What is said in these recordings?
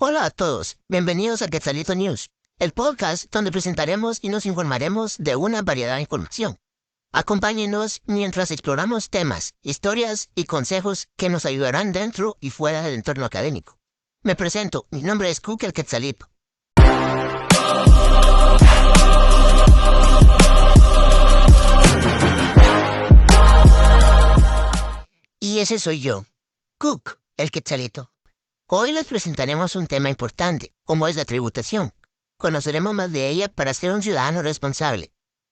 Hola a todos, bienvenidos a Quetzalito News, el podcast donde presentaremos y nos informaremos de una variedad de información. Acompáñenos mientras exploramos temas, historias y consejos que nos ayudarán dentro y fuera del entorno académico. Me presento, mi nombre es Cook el Quetzalito. Y ese soy yo, Cook el Quetzalito. Hoy les presentaremos un tema importante, como es la tributación. Conoceremos más de ella para ser un ciudadano responsable.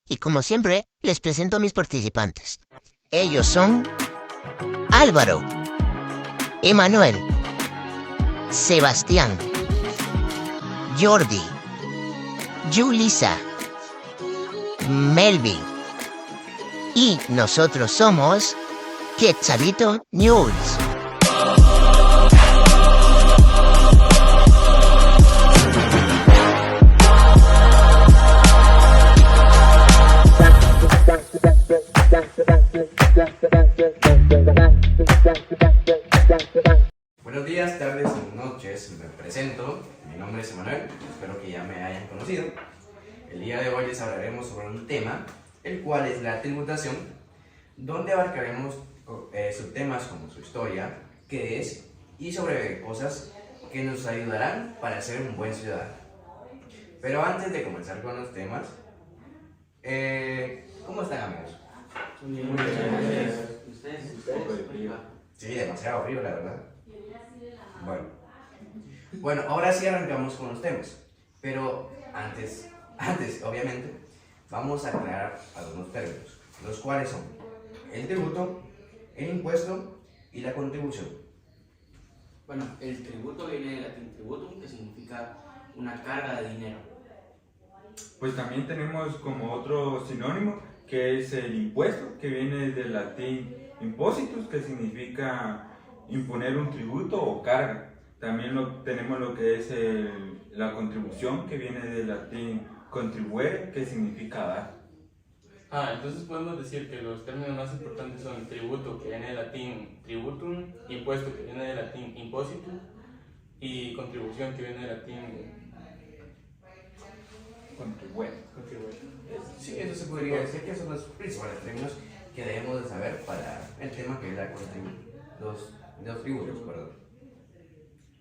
Y como siempre, les presento a mis participantes. Ellos son Álvaro, Emanuel, Sebastián, Jordi, Julissa, Melvin. Y nosotros somos Quetzalito News. Buenos días, tardes o noches, me presento, mi nombre es Emanuel, espero que ya me hayan conocido. El día de hoy les hablaremos sobre un tema, el cual es la tributación, donde abarcaremos subtemas como su historia, qué es, y sobre cosas que nos ayudarán para ser un buen ciudadano. Pero antes de comenzar con los temas, ¿cómo están, amigos? Muy bien. ¿Ustedes? Sí, demasiado frío, la verdad. Bueno, ahora sí arrancamos con los temas. Pero antes, obviamente, vamos a aclarar algunos términos, los cuales son el tributo, el impuesto y la contribución. Bueno, el tributo viene del latín tributum, que significa una carga de dinero. Pues también tenemos como otro sinónimo que es el impuesto, que viene del latín impositus, que significa imponer un tributo o carga. También tenemos lo que es la contribución, que viene del latín contribuere, que significa dar. Entonces podemos decir que los términos más importantes son tributo, que viene del latín tributum, impuesto, que viene del latín impositum, y contribución, que viene del latín Contribuere. Sí, eso se podría decir que son los principales términos que debemos de saber para el tema que es la los tributos, perdón.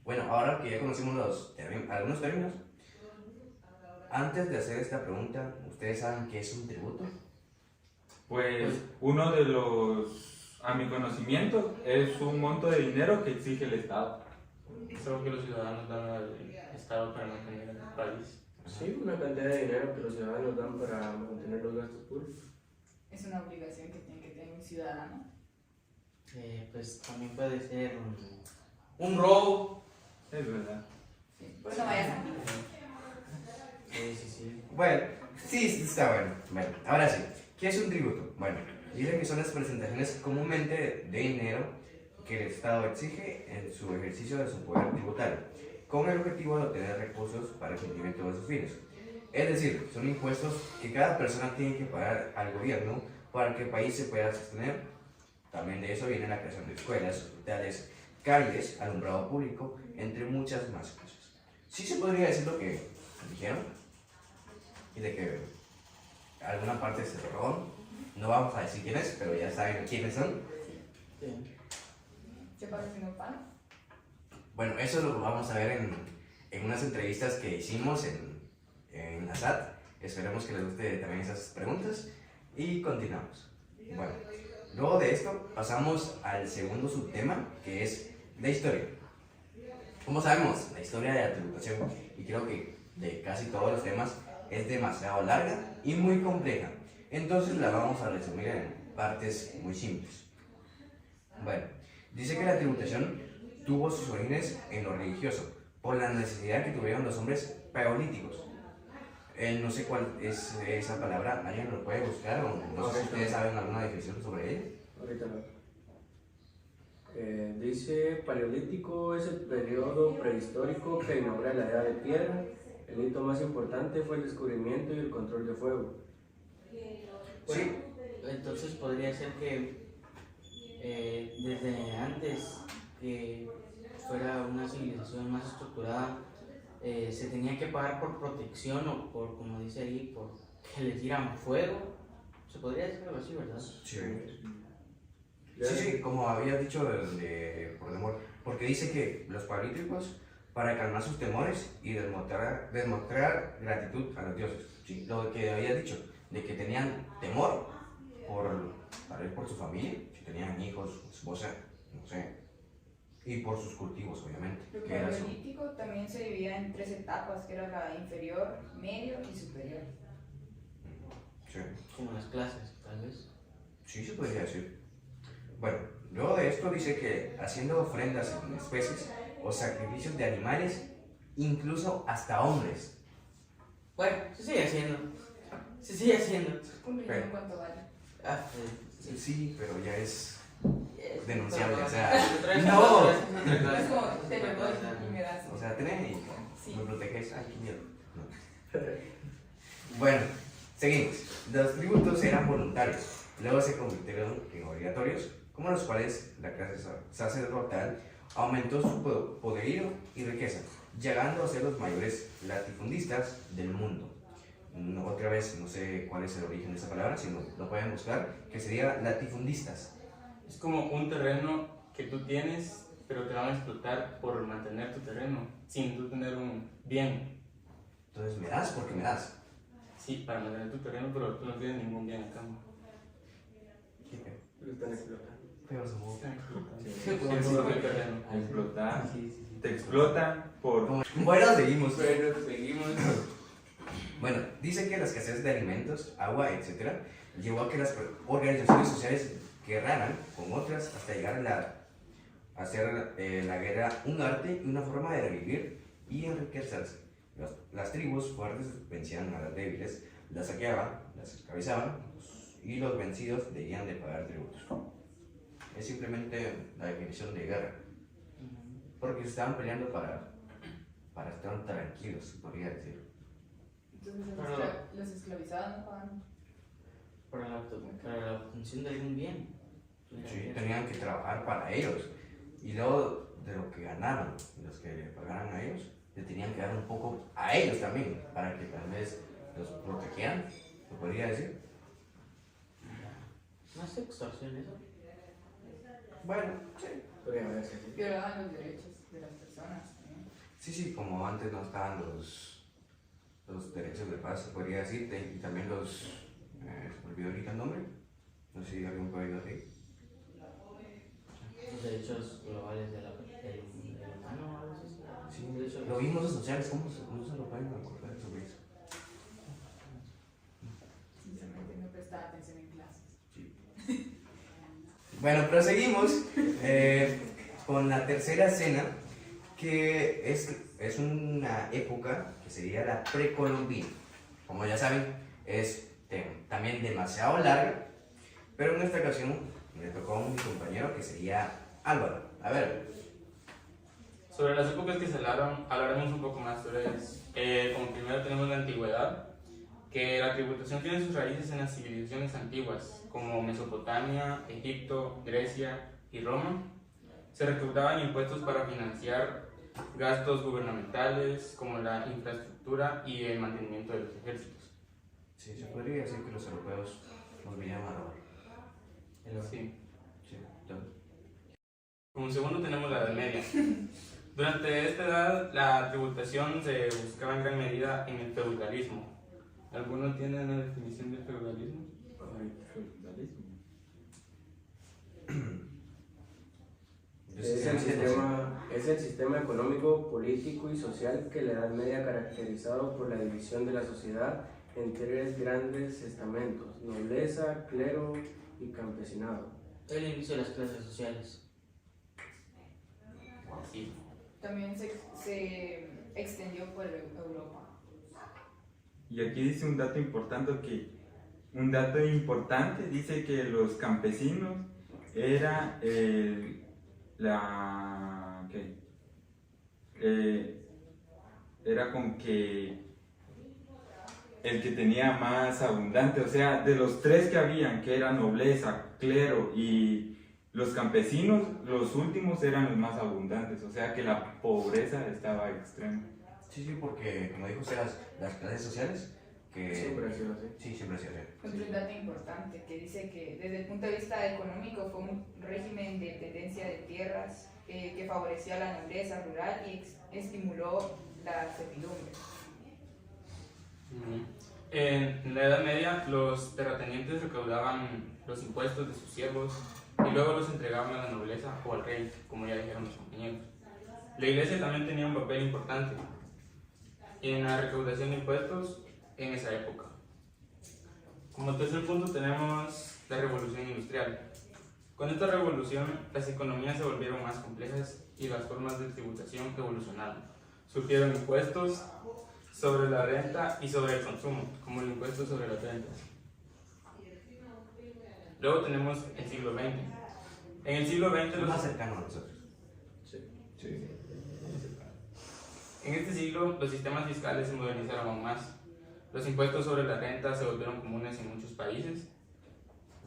Bueno, ahora que ya conocimos algunos términos, antes de hacer esta pregunta, ¿ustedes saben qué es un tributo? Pues uno de los, a mi conocimiento, es un monto de dinero que exige el Estado. es algo que los ciudadanos dan al Estado para mantener el país. Sí, una cantidad de dinero que los ciudadanos dan para mantener los gastos públicos. Es una obligación que tiene que tener un ciudadano. Pues también puede ser un robo. Es verdad. Sí. No vayas a mí. Sí. Bueno, sí, está bueno. Bueno, ahora sí, ¿qué es un tributo? Bueno, dice que son las presentaciones comúnmente de dinero que el Estado exige en su ejercicio de su poder tributario, con el objetivo de obtener recursos para el cumplimiento de sus fines. Es decir, son impuestos que cada persona tiene que pagar al gobierno para que el país se pueda sostener. También de eso viene la creación de escuelas, hospitales, calles, alumbrado público, entre muchas más cosas. Sí se podría decir lo que dijeron, y de que alguna parte se robó. No vamos a decir quién es, pero ya saben quiénes son. ¿Qué pasa si no paga? Bueno, eso lo vamos a ver en unas entrevistas que hicimos en la SAT. Esperemos que les guste también esas preguntas y continuamos. Bueno, luego de esto pasamos al segundo subtema, que es la historia. Como sabemos, la historia de la tributación, y creo que de casi todos los temas, es demasiado larga y muy compleja. Entonces la vamos a resumir en partes muy simples. Bueno, dice que la tributación tuvo sus orígenes en lo religioso, por la necesidad que tuvieron los hombres paleolíticos. No sé cuál es esa palabra, ¿alguien lo puede buscar? O no sé si ustedes saben alguna definición sobre ella. Ahorita no. Dice, paleolítico es el periodo prehistórico que inaugura la edad de piedra. El hito más importante fue el descubrimiento y el control de fuego. Sí, Entonces podría ser que desde antes que fuera una civilización más estructurada, se tenía que pagar por protección o por, como dice ahí, por que le tiran fuego. Se podría decir algo así, ¿verdad? Sí. Sí, como había dicho por temor, porque dice que los paralíticos, para calmar sus temores y demostrar gratitud a los dioses. Sí, lo que había dicho, de que tenían temor tal vez por su familia, si tenían hijos, esposa, no sé, y por sus cultivos, obviamente. El Que era paleolítico también se dividía en 3 etapas, que era la inferior, medio y superior. Sí. Como las clases, tal vez. Sí, se podría decir. Bueno, luego de esto dice que haciendo ofrendas en especies o sacrificios de animales, incluso hasta hombres. Bueno, se sigue haciendo. Se sigue haciendo. Un riñón, ¿cuánto vale? Ah, Sí, pero ya es sí. denunciable, o sea, No. Es como, te lo doy y me das. o sea, tenés y Sí. me proteges. Ay, qué miedo. No. Bueno, seguimos. Los tributos eran voluntarios, luego se convirtieron en obligatorios, como los cuales la clase sacerdotal aumentó su poderío y riqueza, llegando a ser los mayores latifundistas del mundo. Otra vez, no sé cuál es el origen de esa palabra, si no lo pueden buscar, que sería latifundistas. Es como un terreno que tú tienes, pero te van a explotar por mantener tu terreno, sin tú tener un bien. Entonces, ¿me das? Porque me das. Sí, para mantener tu terreno, pero tú no tienes ningún bien a cambio. Qué feo. Lo están explotando. Feo su voz. Están explotando. Sí. Sí, por el terreno. Explotar, Sí, sí, sí. te explotan por... Bueno, seguimos. Bueno, seguimos. Bueno, dice que la escasez de alimentos, agua, etc., llevó a que las organizaciones sociales guerraran con otras hasta llegar a hacer la guerra un arte y una forma de revivir y enriquecerse. Las tribus fuertes vencían a las débiles, las saqueaban, las esclavizaban y los vencidos debían de pagar tributos. Es simplemente la definición de guerra, porque se estaban peleando para estar tranquilos, se podría decir. Entonces Pero- los esclavizados no pagan. Para la obtención de algún bien. Sí, tenían que trabajar para ellos. Y luego de lo que ganaban, los que le pagaran a ellos, le tenían que dar un poco a ellos también, para que tal vez los protegieran, se podría decir. ¿No es extorsión eso? Bueno, sí. Podría verse así. Violaban los derechos de las personas. ¿No? Sí, como antes no estaban los derechos de paz, se podría decir, y también se me olvidó ahorita el nombre, no sé si alguien puede ayudar ahí. Los derechos globales del humano o algo así. Sí, Derechos- lo vimos en sociales, ¿cómo no se lo pueden acordar sobre eso? Sinceramente no prestaba atención en clases. Bueno, proseguimos con la tercera cena, que es una época que sería la precolombina. Como ya saben, es también demasiado larga, pero en esta ocasión me tocó a mi compañero que sería Álvaro. A ver, Sobre las épocas que se hablaremos un poco más sobre ellas. Como primero tenemos la antigüedad, que la tributación tiene sus raíces en las civilizaciones antiguas, como Mesopotamia, Egipto, Grecia y Roma. Se recaudaban impuestos para financiar gastos gubernamentales, como la infraestructura y el mantenimiento de los ejércitos. sí, se podría decir que los europeos nos vinieron a robar. Sí. Sí, entonces, Como segundo tenemos la Edad Media. Durante esta edad, la tributación se buscaba en gran medida en el feudalismo. ¿Alguno tiene una definición de feudalismo? Es el sistema económico, político y social que la Edad Media caracterizado por la división de la sociedad en 3 grandes estamentos: nobleza, clero y campesinado. El inicio de las clases sociales. Sí. También se extendió por Europa. Y aquí dice un dato importante dice que los campesinos era era como que el que tenía más abundante, o sea, de los 3 que habían, que era nobleza, clero y los campesinos, los últimos, eran los más abundantes, o sea que la pobreza estaba extrema. Sí, sí, porque como dijo Sebas, las clases sociales que... Siempre ha sido así. Sí, siempre ha sido así. Otro dato importante que dice que desde el punto de vista económico fue un régimen de tenencia de tierras que favorecía la nobleza rural y estimuló la servidumbre. En la Edad Media, los terratenientes recaudaban los impuestos de sus siervos y luego los entregaban a la nobleza o al rey, como ya dijeron los compañeros. La iglesia también tenía un papel importante en la recaudación de impuestos en esa época. Como tercer punto tenemos la revolución industrial. Con esta revolución, las economías se volvieron más complejas y las formas de tributación evolucionaron. Surgieron impuestos sobre la renta y sobre el consumo, como el impuesto sobre las rentas. Luego tenemos el siglo XX. En el siglo XX Es más cercano a nosotros. Sí. En este siglo, los sistemas fiscales se modernizaron aún más. Los impuestos sobre la renta se volvieron comunes en muchos países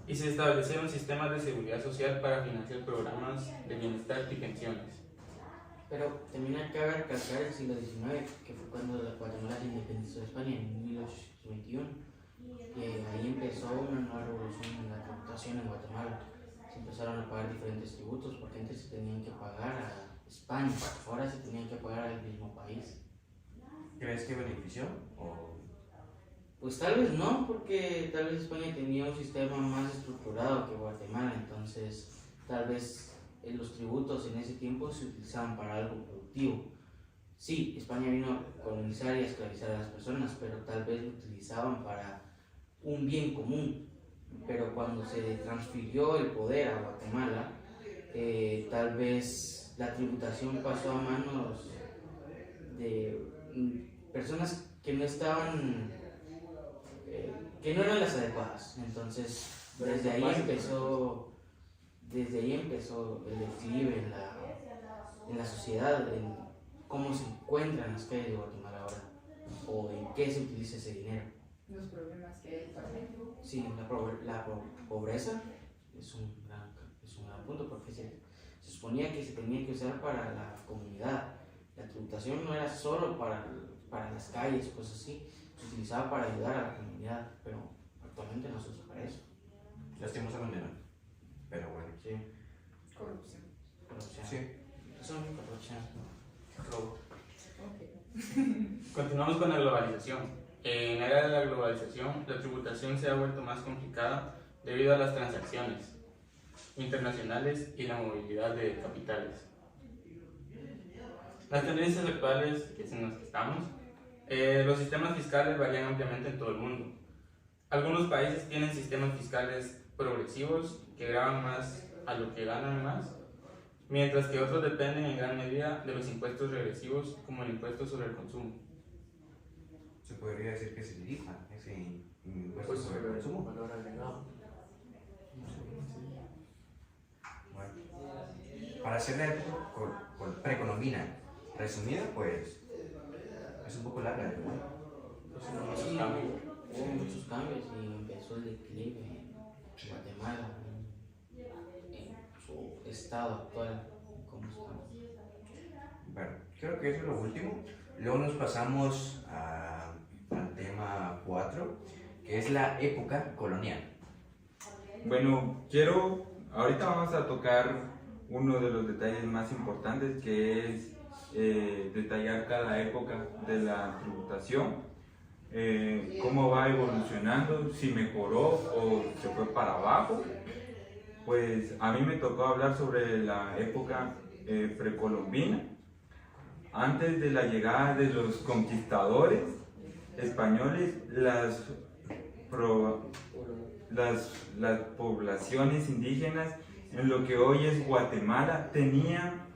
y se establecieron sistemas de seguridad social para financiar programas de bienestar y pensiones. Pero también hay que recalcar el siglo XIX, que fue cuando Guatemala se independizó de España en 1821, que ahí empezó una nueva revolución en la tributación en Guatemala. Se empezaron a pagar diferentes tributos porque antes se tenían que pagar a España, ahora se tenían que pagar al mismo país. ¿Crees que benefició? O... Pues tal vez no, porque tal vez España tenía un sistema más estructurado que Guatemala, entonces tal vez los tributos en ese tiempo se utilizaban para algo productivo. Sí, España vino a colonizar y a esclavizar a las personas, pero tal vez lo utilizaban para un bien común. Pero cuando se transfirió el poder a Guatemala, tal vez la tributación pasó a manos de personas que no estaban, que no eran las adecuadas. Entonces, desde ahí empezó el declive en la sociedad, en cómo se encuentran las calles de Guatemala ahora, o en qué se utiliza ese dinero. Los problemas que hay actualmente. Sí, la pobreza es un gran punto, porque se suponía que se tenía que usar para la comunidad. La tributación no era solo para las calles, cosas así, se utilizaba para ayudar a la comunidad, pero actualmente no se usa para eso. Lastimosamente no. Pero bueno. Sí. Corrupción. Corrupción. Sí. Eso es corrupción. Robo. Ok. Continuamos con la globalización. En la era de la globalización, la tributación se ha vuelto más complicada debido a las transacciones internacionales y la movilidad de capitales. Las tendencias actuales, que es en las que estamos, los sistemas fiscales varían ampliamente en todo el mundo. Algunos países tienen sistemas fiscales progresivos que graban más a lo que ganan más, mientras que otros dependen en gran medida de los impuestos regresivos, como el impuesto sobre el consumo. Se podría decir que se dirija ese impuesto Pues sobre el consumo. valor agregado. Bueno, para hacer la época precolombina resumida, pues es un poco larga, ¿verdad? Sí, hubo muchos cambios y empezó el declive en Guatemala, en su estado actual, cómo estamos. Bueno, creo que eso es lo último. Luego nos pasamos al tema 4, que es la época colonial. Bueno, ahorita vamos a tocar uno de los detalles más importantes, que es detallar cada época de la tributación, cómo va evolucionando, si mejoró o se fue para abajo. Pues a mí me tocó hablar sobre la época precolombina. Antes de la llegada de los conquistadores españoles, las poblaciones indígenas en lo que hoy es Guatemala tenían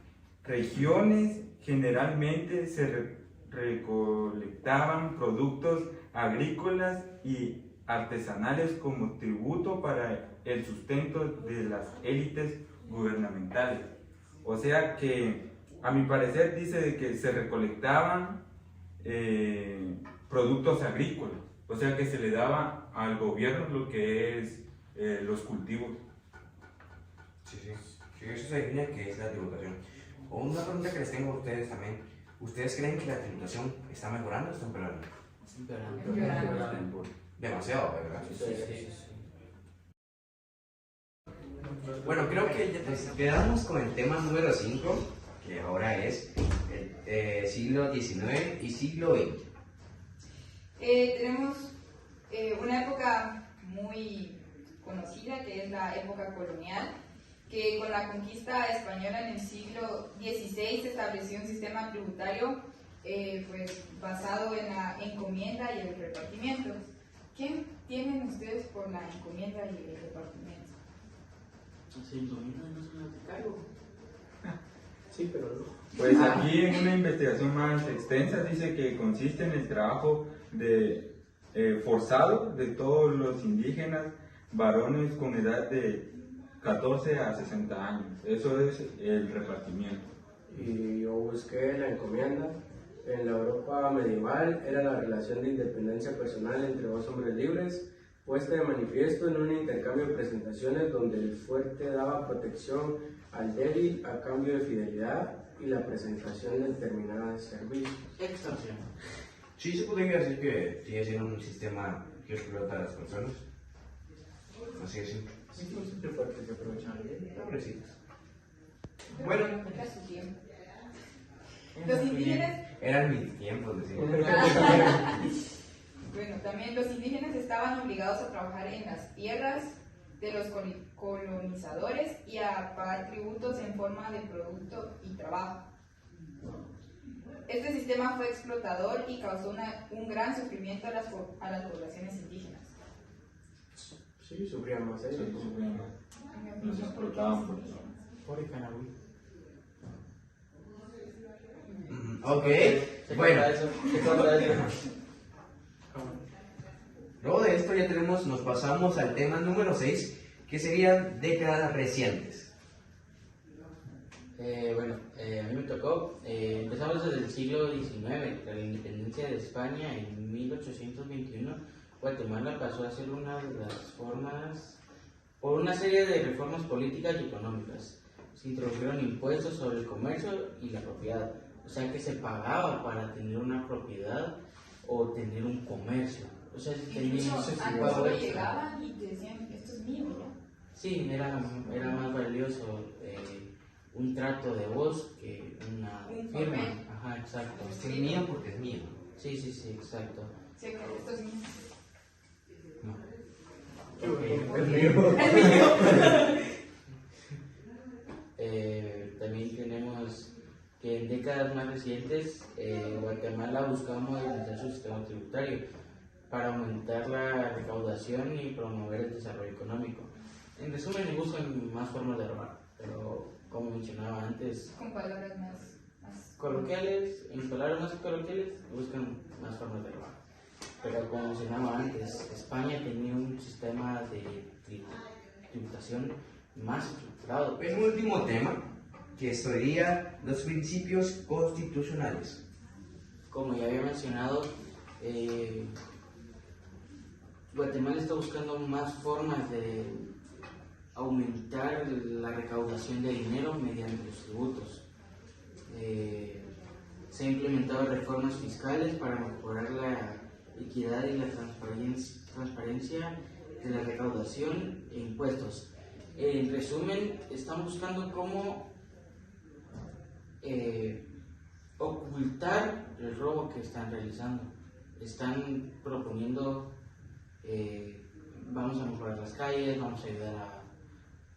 regiones, generalmente se recolectaban productos agrícolas y artesanales como tributo para el sustento de las élites gubernamentales. O sea que, a mi parecer, dice de que se recolectaban productos agrícolas, o sea que se le daba al gobierno lo que es los cultivos. Sí, sí. Sí, eso se define que es la tributación. O una pregunta que les tengo a ustedes también. ¿Ustedes creen que la tributación está mejorando o está empeorando? Empeorando. Demasiado, ¿verdad? Sí, sí, sí. Bueno, creo que ya nos quedamos con el tema número 5, que ahora es el siglo XIX y siglo XX. Tenemos una época muy conocida, que es la época colonial, que con la conquista española en el siglo XVI se estableció un sistema tributario pues, basado en la encomienda y el repartimiento. ¿Qué tienen ustedes por la encomienda y el repartimiento? Sí, encomienda no es una de cargo. Sí, pero no. Pues aquí en una investigación más extensa dice que consiste en el trabajo forzado de todos los indígenas varones con edad de 14 a 60 años. Eso es el repartimiento. Y yo busqué la encomienda. En la Europa medieval era la relación de independencia personal entre dos hombres libres, puesta de manifiesto en un intercambio de presentaciones donde el fuerte daba protección al débil a cambio de fidelidad y la presentación de determinados servicios. Extorsión. Sí, se podría decir que sigue siendo un sistema que explota a las personas. Así es simple. Siempre fuertes que aprovechan bien. Pobrecitos. Bueno, Era su tiempo. Los indígenas, eran mis tiempos, decía. bueno, también los indígenas estaban obligados a trabajar en las tierras de los colonizadores y a pagar tributos en forma de producto y trabajo. Este sistema fue explotador y causó un gran sufrimiento a las poblaciones indígenas. Sí, sufrían más ellos. Nos explotaban por eso. Pobre Canaví. Ok, ¿Se bueno. acuerda de eso? ¿Se acuerda de eso? Luego de esto ya nos pasamos al tema número 6, que serían décadas recientes. A mí me tocó, empezamos desde el siglo XIX, tras la independencia de España en 1821, Guatemala pasó a ser una de las formas, por una serie de reformas políticas y económicas. Se introdujeron impuestos sobre el comercio y la propiedad, o sea que se pagaba para tener una propiedad o tener un comercio. O sea, si tenías Incluso ese antes pago solo extra. llegaban y te decían, esto es mío, ¿ya? Sí, era más valioso un trato de voz que una Un firma. papel. Ajá, exacto. Es mío porque es mío. Sí, sí, sí, exacto. Sí, que esto es mío. También tenemos que en décadas más recientes Guatemala buscaba modernizar su sistema tributario para aumentar la recaudación y promover el desarrollo económico. En resumen, buscan más formas de robar, pero como mencionaba antes, Con palabras más coloquiales, en palabras más coloquiales, buscan más formas de robar. Pero como mencionaba antes, España tenía un sistema de tributación más estructurado. Un último tema, que sería los principios constitucionales. Como ya había mencionado, Guatemala está buscando más formas de aumentar la recaudación de dinero mediante los tributos. Se han implementado reformas fiscales para mejorar la equidad y la transparencia de la recaudación e impuestos. En resumen, están buscando cómo ocultar el robo que están realizando. Están proponiendo, vamos a mejorar las calles, vamos a ayudar a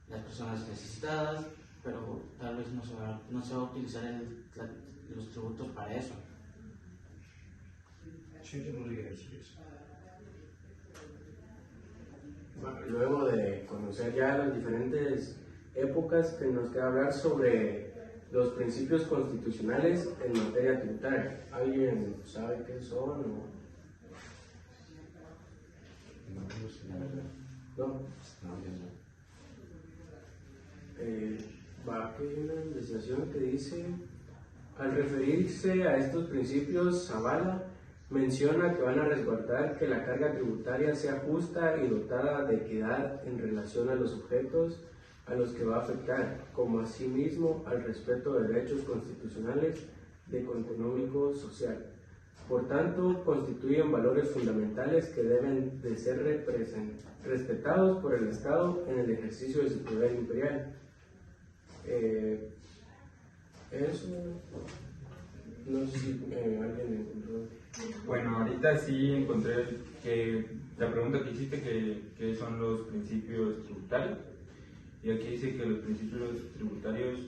las personas necesitadas, pero tal vez no se va a utilizar los tributos para eso. Sí, se podría decir eso. Bueno, luego de conocer ya las diferentes épocas, que nos queda hablar sobre los principios constitucionales en materia tributaria. ¿Alguien sabe qué son o no? Va que hay una investigación que dice, al referirse a estos principios, Zavala menciona que van a resguardar que la carga tributaria sea justa y dotada de equidad en relación a los sujetos a los que va a afectar, como asimismo al respeto de derechos constitucionales de económico social. Por tanto, constituyen valores fundamentales que deben de ser respetados por el Estado en el ejercicio de su poder imperial. Eso, no sé si alguien encontró. Bueno, ahorita sí encontré que la pregunta que hiciste, que son los principios tributarios, y aquí dice que los principios tributarios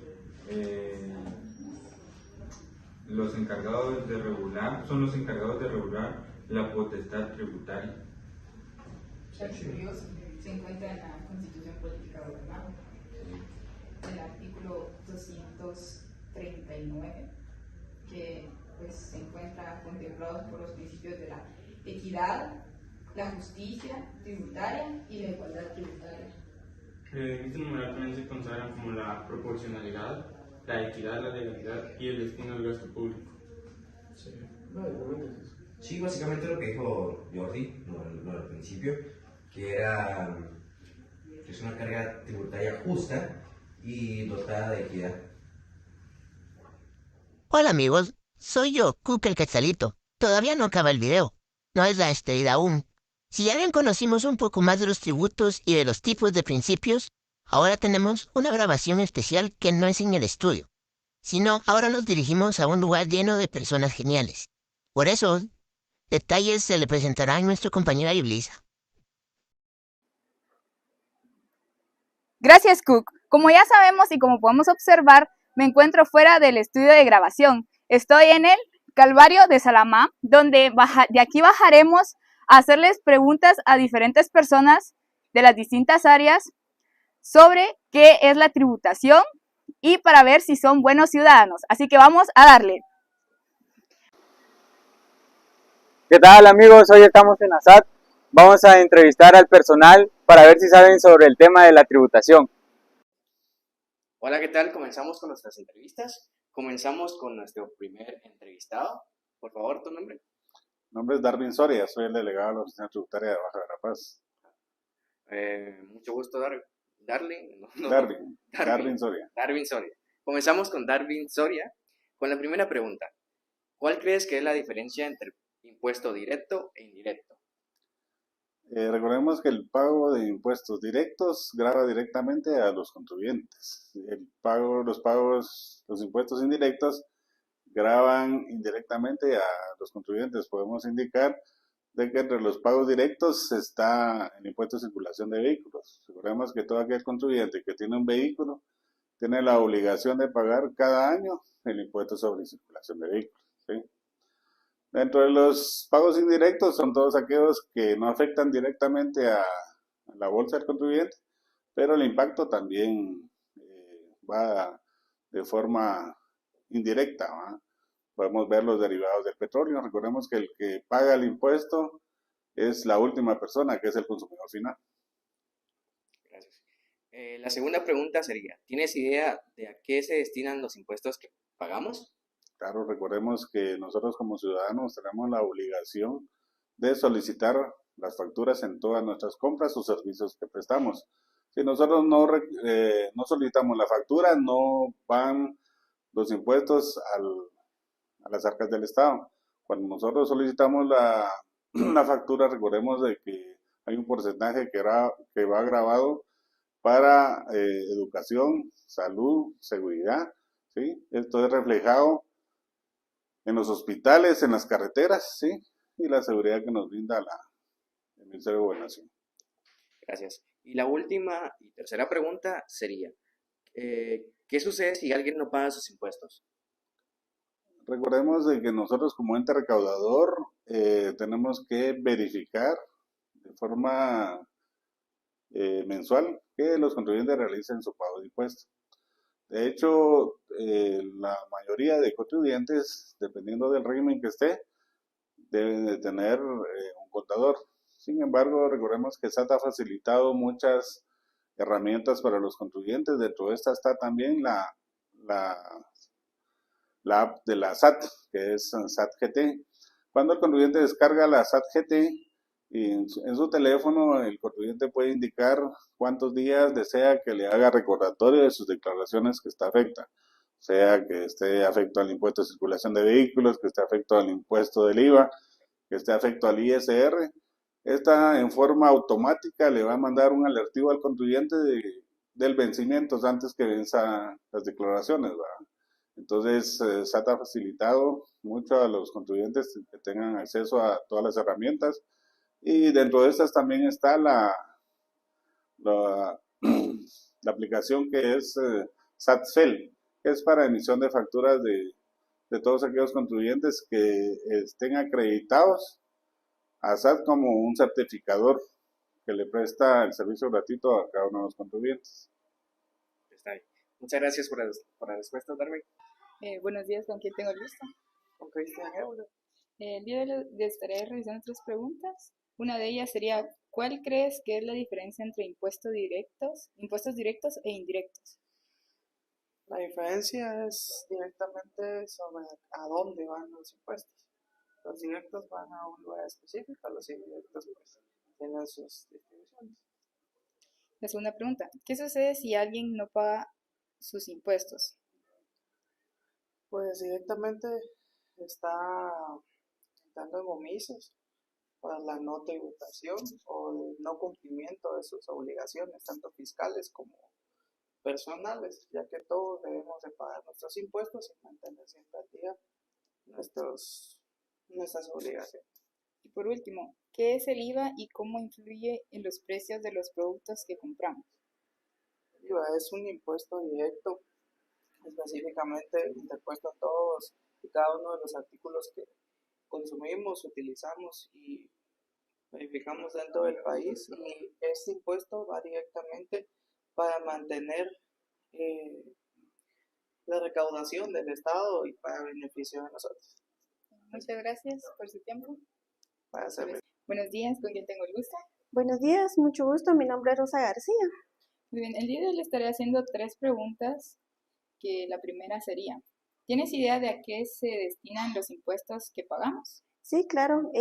los encargados de regular, son los encargados de regular la potestad tributaria. Curioso, se encuentra en la Constitución Política Gubernamental, el artículo 239, que pues se encuentra contemplado por los principios de la equidad, la justicia tributaria y la igualdad tributaria. En este numeral también se consagran como la proporcionalidad, la equidad, la legalidad y el destino del gasto público. Sí, básicamente es eso. Sí, básicamente lo que dijo Jordi no al principio, que era que es una carga tributaria justa y dotada de equidad. Hola amigos, soy yo, Cook el Quetzalito. Todavía no acaba el video. No es la despedida aún. Si ya bien conocimos un poco más de los tributos y de los tipos de principios, ahora tenemos una grabación especial que no es en el estudio, sino ahora nos dirigimos a un lugar lleno de personas geniales. Por eso, detalles se le presentarán a nuestra compañera Iblisa. Gracias, Cook. Como ya sabemos y como podemos observar, me encuentro fuera del estudio de grabación. Estoy en el Calvario de Salamá, donde de aquí bajaremos a hacerles preguntas a diferentes personas de las distintas áreas sobre qué es la tributación y para ver si son buenos ciudadanos. Así que vamos a darle. ¿Qué tal amigos? Hoy estamos en ASAT. Vamos a entrevistar al personal para ver si saben sobre el tema de la tributación. Hola, ¿qué tal? Comenzamos con nuestras entrevistas. Comenzamos con nuestro primer entrevistado. Por favor, tu nombre. Mi nombre es Darwin Soria, soy el delegado de la Oficina Tributaria de Baja Verapaz. Mucho gusto, Darwin Soria. Darwin Soria. Comenzamos con Darwin Soria con la primera pregunta. ¿Cuál crees que es la diferencia entre impuesto directo e indirecto? Recordemos que el pago de impuestos directos grava directamente a los contribuyentes. Los impuestos indirectos gravan indirectamente a los contribuyentes. Podemos indicar de que entre los pagos directos está el impuesto de circulación de vehículos. Recordemos que todo aquel contribuyente que tiene un vehículo tiene la obligación de pagar cada año el impuesto sobre circulación de vehículos, ¿sí? Dentro de los pagos indirectos son todos aquellos que no afectan directamente a la bolsa del contribuyente, pero el impacto también va de forma indirecta, ¿va? Podemos ver los derivados del petróleo. Recordemos que el que paga el impuesto es la última persona, que es el consumidor final. Gracias. La segunda pregunta sería, ¿tienes idea de a qué se destinan los impuestos que pagamos? Claro, recordemos que nosotros como ciudadanos tenemos la obligación de solicitar las facturas en todas nuestras compras o servicios que prestamos. Si nosotros no solicitamos la factura, no van los impuestos a las arcas del Estado. Cuando nosotros solicitamos la factura, recordemos de que hay un porcentaje que va grabado para educación, salud, seguridad, ¿sí? Esto es reflejado en los hospitales, en las carreteras, ¿sí? Y la seguridad que nos brinda el Ministerio de Gobernación. Gracias. Y la última y tercera pregunta sería, ¿qué sucede si alguien no paga sus impuestos? Recordemos de que nosotros como ente recaudador tenemos que verificar de forma mensual que los contribuyentes realicen su pago de impuestos. De hecho, la mayoría de contribuyentes, dependiendo del régimen que esté, deben de tener un contador. Sin embargo, recordemos que SAT ha facilitado muchas herramientas para los contribuyentes. Dentro de esta está también la app de la SAT, que es SAT GT. Cuando el contribuyente descarga la SAT GT, y en su teléfono el contribuyente puede indicar cuántos días desea que le haga recordatorio de sus declaraciones que está afecta, sea que esté afecto al impuesto de circulación de vehículos, que esté afecto al impuesto del IVA, que esté afecto al ISR. Esta en forma automática le va a mandar un alertivo al contribuyente del vencimiento antes que venza las declaraciones, ¿verdad? Entonces, SAT ha facilitado mucho a los contribuyentes que tengan acceso a todas las herramientas, y dentro de estas también está la aplicación que es SATFEL, que es para emisión de facturas de todos aquellos contribuyentes que estén acreditados a SAT como un certificador que le presta el servicio gratuito a cada uno de los contribuyentes. Está bien. Muchas gracias por la respuesta, Darwin. Buenos días, ¿con quién tengo el gusto? Con Cristian Euro. El día de hoy estaré revisando 3 preguntas. Una de ellas sería, ¿cuál crees que es la diferencia entre impuestos directos e indirectos? La diferencia es directamente sobre a dónde van los impuestos. Los directos van a un lugar específico, los indirectos pues tienen sus distribuciones. La segunda pregunta, ¿qué sucede si alguien no paga sus impuestos? Pues directamente está entrando en omisos para la no tributación o el no cumplimiento de sus obligaciones, tanto fiscales como personales, ya que todos debemos de pagar nuestros impuestos y mantener siempre al día nuestras obligaciones. Y por último, ¿qué es el IVA y cómo influye en los precios de los productos que compramos? El IVA es un impuesto directo, específicamente interpuesto a todos y cada uno de los artículos que consumimos, utilizamos y verificamos dentro del país, y este impuesto va directamente para mantener la recaudación del Estado y para beneficio de nosotros. Muchas gracias por su tiempo. Para servir. Buenos días, ¿con quién tengo el gusto? Buenos días, mucho gusto. Mi nombre es Rosa García. Muy bien, el día de hoy le estaré haciendo 3 preguntas, que la primera sería, ¿tienes idea de a qué se destinan los impuestos que pagamos? Sí, claro.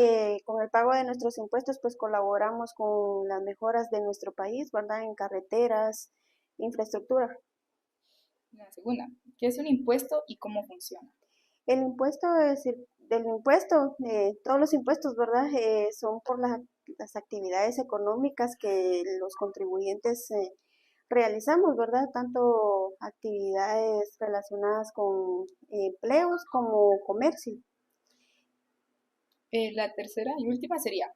Con el pago de nuestros impuestos, pues colaboramos con las mejoras de nuestro país, ¿verdad? En carreteras, infraestructura. La segunda, ¿qué es un impuesto y cómo funciona? El impuesto todos los impuestos, ¿verdad? Son por las actividades económicas que los contribuyentes realizamos, ¿verdad? Tanto actividades relacionadas con empleos como comercio. La tercera y última sería,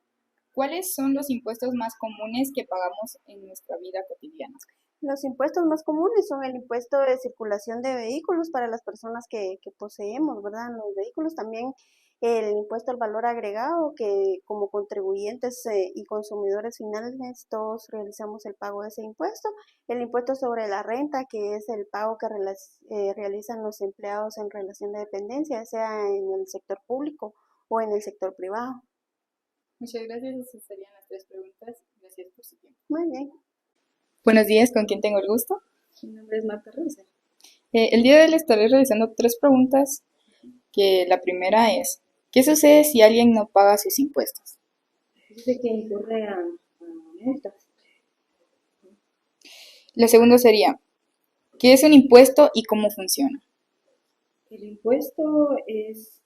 ¿cuáles son los impuestos más comunes que pagamos en nuestra vida cotidiana? Los impuestos más comunes son el impuesto de circulación de vehículos para las personas que poseemos, ¿verdad? Los vehículos, también el impuesto al valor agregado, que como contribuyentes y consumidores finales todos realizamos el pago de ese impuesto. El impuesto sobre la renta, que es el pago que realizan los empleados en relación de dependencia, sea en el sector público o en el sector privado. Muchas gracias, esas serían las 3 preguntas. Gracias por su tiempo. Muy bien. Buenos días, ¿con quién tengo el gusto? Mi nombre es Marta Rosa. El día de hoy le estaré realizando 3 preguntas, que la primera es, ¿qué sucede si alguien no paga sus impuestos? Dice que incurre a multas. La segunda sería, ¿qué es un impuesto y cómo funciona? El impuesto es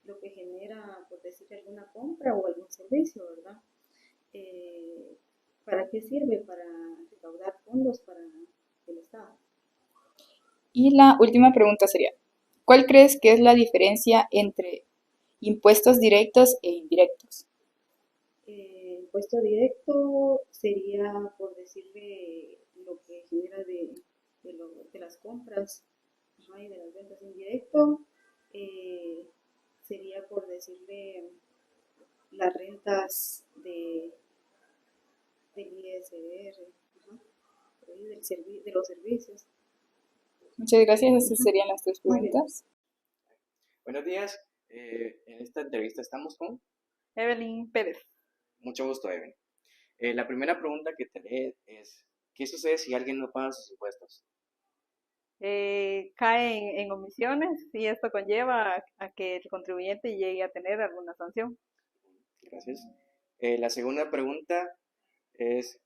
lo que genera, por decir, alguna compra o algún servicio, ¿verdad? ¿Para qué sirve? Para recaudar fondos para el Estado. Y la última pregunta sería, ¿cuál crees que es la diferencia entre impuestos directos e indirectos? Impuesto directo sería, por decirle, lo que genera de las compras y de las ventas. Indirecto sería, por decirle, las rentas del ISR, de los servicios. Muchas gracias, esas serían las 3 preguntas. Buenos días, en esta entrevista estamos con Evelyn Pérez. Mucho gusto, Evelyn. La primera pregunta que te haré es, ¿qué sucede si alguien no paga sus impuestos? Cae en omisiones y esto conlleva a que el contribuyente llegue a tener alguna sanción. Gracias. La segunda pregunta es,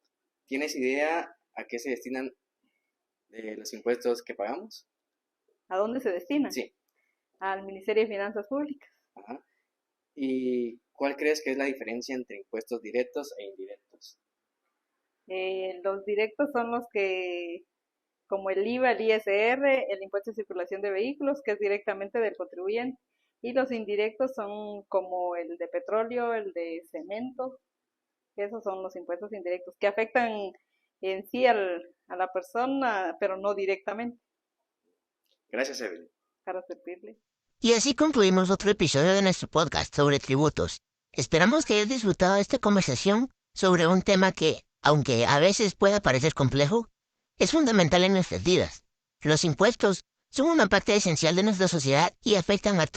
¿tienes idea a qué se destinan los impuestos que pagamos? ¿A dónde se destinan? Sí. Al Ministerio de Finanzas Públicas. Ajá. ¿Y cuál crees que es la diferencia entre impuestos directos e indirectos? Los directos son los que, como el IVA, el ISR, el impuesto de circulación de vehículos, que es directamente del contribuyente. Y los indirectos son como el de petróleo, el de cemento. Esos son los impuestos indirectos, que afectan en sí a la persona, pero no directamente. Gracias, Evelyn. Para servirle. Y así concluimos otro episodio de nuestro podcast sobre tributos. Esperamos que hayas disfrutado de esta conversación sobre un tema que, aunque a veces pueda parecer complejo, es fundamental en nuestras vidas. Los impuestos son una parte esencial de nuestra sociedad y afectan a todos.